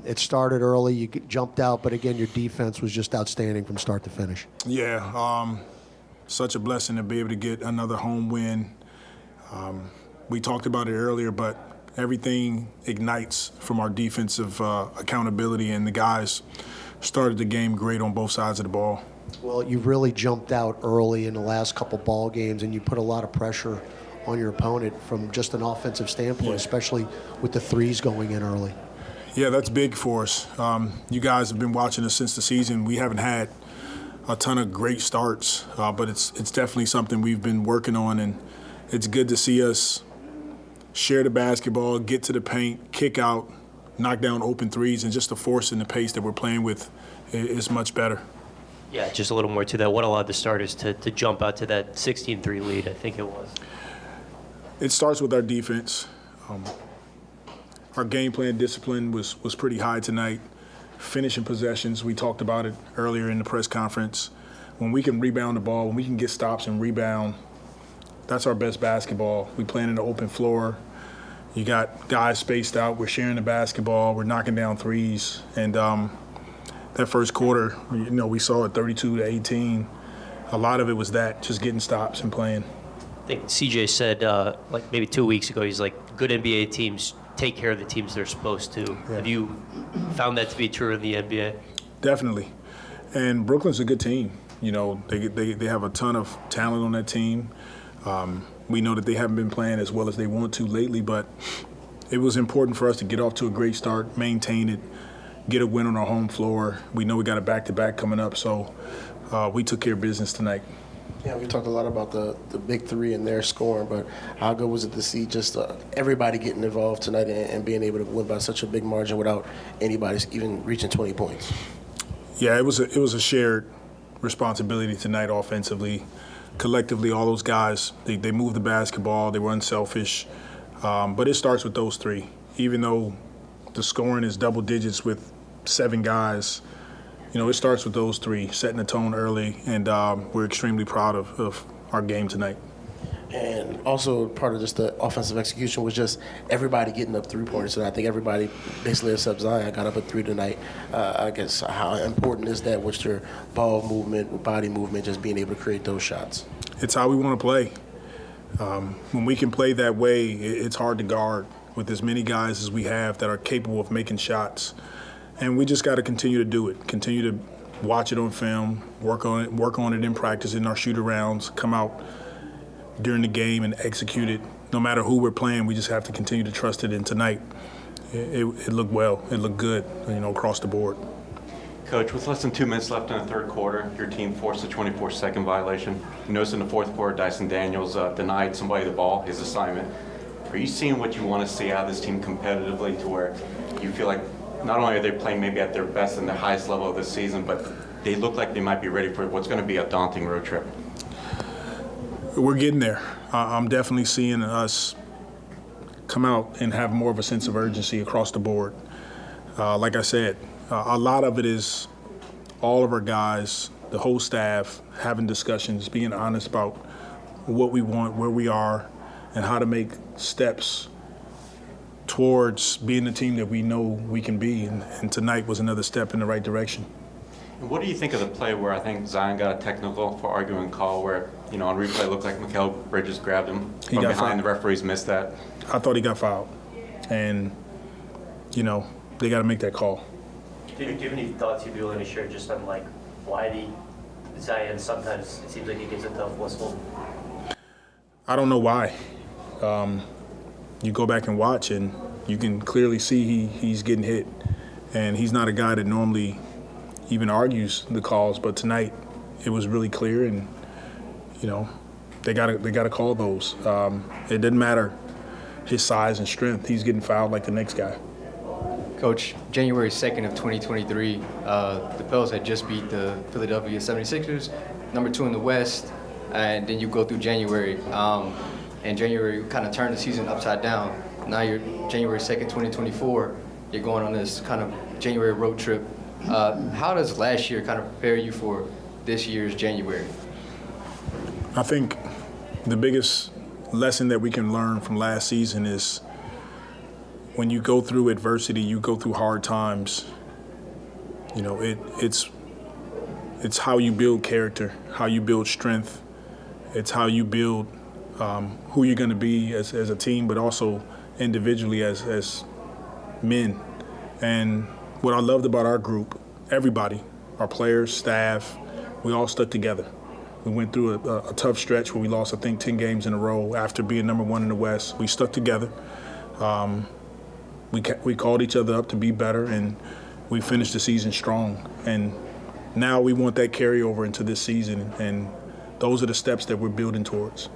It started early, you jumped out, but again, your defense was just outstanding from start to finish. Yeah, such a blessing to be able to get another home win. We talked about it earlier, but everything ignites from our defensive accountability, and the guys started the game great on both sides of the ball. Well, you really jumped out early in the last couple ball games, and you put a lot of pressure on your opponent from just an offensive standpoint, especially with the threes going in early. Yeah, that's big for us. You guys have been watching us since the season. We haven't had a ton of great starts, but it's definitely something we've been working on, and it's good to see us share the basketball, get to the paint, kick out, knock down open threes, and just the force and the pace that we're playing with is much better. Yeah, just a little more to that. What allowed the starters to jump out to that 16-3 lead, I think it was? It starts with our defense. Our game plan discipline was pretty high tonight. Finishing possessions, we talked about it earlier in the press conference. When we can rebound the ball, when we can get stops and rebound, that's our best basketball. We play in the open floor. You got guys spaced out. We're sharing the basketball. We're knocking down threes. And that first quarter, we saw it 32-18. A lot of it was that, just getting stops and playing. I think CJ said, like maybe 2 weeks ago, he's like, good NBA teams take care of the teams they're supposed to. Yeah. Have you found that to be true in the NBA? Definitely. And Brooklyn's a good team. They have a ton of talent on that team. We know that they haven't been playing as well as they want to lately, but it was important for us to get off to a great start, maintain it, get a win on our home floor. We know we got a back-to-back coming up, so we took care of business tonight. Yeah, we talked a lot about the big three and their scoring, but how good was it to see just everybody getting involved tonight and being able to win by such a big margin without anybody even reaching 20 points? Yeah, it was a shared responsibility tonight offensively. Collectively, all those guys, they move the basketball, they were unselfish, but it starts with those three. Even though the scoring is double digits with 7 guys, it starts with those three, setting the tone early, and we're extremely proud of our game tonight. And also part of just the offensive execution was just everybody getting up 3-pointers. And I think everybody, basically except Zion, got up at 3 tonight. I guess how important is that with your ball movement, body movement, just being able to create those shots? It's how we want to play. When we can play that way, it's hard to guard with as many guys as we have that are capable of making shots. And we just got to continue to do it, continue to watch it on film, work on it in practice in our shoot-arounds, come out during the game and execute it. No matter who we're playing, we just have to continue to trust it. And tonight, it looked well. It looked good, across the board. Coach, with less than 2 minutes left in the third quarter, your team forced a 24-second violation. You noticed in the fourth quarter, Dyson Daniels denied somebody the ball, his assignment. Are you seeing what you want to see out of this team competitively to where you feel like not only are they playing maybe at their best and their highest level of the season, but they look like they might be ready for what's going to be a daunting road trip? We're getting there. I'm definitely seeing us come out and have more of a sense of urgency across the board. Like I said, a lot of it is all of our guys, the whole staff, having discussions, being honest about what we want, where we are, and how to make steps towards being the team that we know we can be. And tonight was another step in the right direction. And what do you think of the play where I think Zion got a technical for arguing call where, on replay it looked like Mikal Bridges grabbed him from behind, fouled. The referees missed that? I thought he got fouled. And, they got to make that call. Do you have any thoughts you'd be willing to share just on, why Zion sometimes it seems like he gets a tough whistle? I don't know why. You go back and watch, and you can clearly see he's getting hit. And he's not a guy that normally even argues the calls, but tonight it was really clear, and they got to call those. It didn't matter his size and strength; he's getting fouled like the next guy. Coach, January 2nd of 2023, the Pels had just beat the Philadelphia 76ers, number 2 in the West, and then you go through January, and January kind of turned the season upside down. Now you're January 2nd, 2024, you're going on this kind of January road trip. How does last year kind of prepare you for this year's January? I think the biggest lesson that we can learn from last season is when you go through adversity, you go through hard times, you know, it's how you build character, how you build strength. It's how you build who you're going to be as a team, but also individually as men. And what I loved about our group, everybody, our players, staff, we all stuck together. We went through a tough stretch where we lost, I think, 10 games in a row after being number one in the West. We stuck together. We called each other up to be better, and we finished the season strong. And now we want that carryover into this season, and those are the steps that we're building towards.